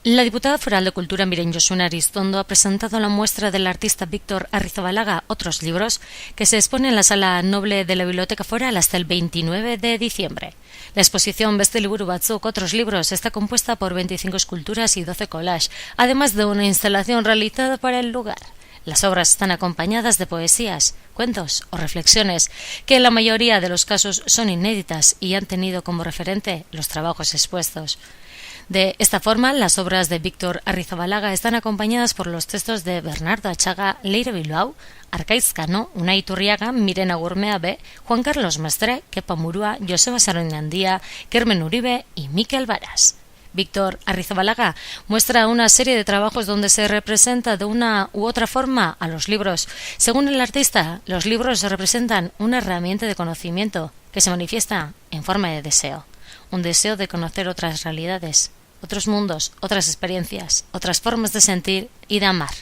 La diputada foral de Cultura Miren Josuna Aristondo ha presentado la muestra del artista Víctor Arrizabalaga Otros libros, que se expone en la Sala Noble de la Biblioteca Foral hasta el 29 de diciembre. La exposición Beste liburu batzuk Otros libros está compuesta por 25 esculturas y 12 collages, además de una instalación realizada para el lugar. Las obras están acompañadas de poesías, cuentos o reflexiones, que en la mayoría de los casos son inéditas y han tenido como referente los trabajos expuestos. De esta forma, las obras de Víctor Arrizabalaga están acompañadas por los textos de Bernardo Achaga, Leire Bilbao, Arkaitz Cano, Unai Iturriaga, Mirena Gurmea B, Juan Carlos Mestre, Kepa Murúa, Joseba Saroñandía, Kermen Uribe y Mikel Varas. Víctor Arrizabalaga muestra una serie de trabajos donde se representa de una u otra forma a los libros. Según el artista, los libros representan una herramienta de conocimiento que se manifiesta en forma de deseo. Un deseo de conocer otras realidades, otros mundos, otras experiencias, otras formas de sentir y de amar.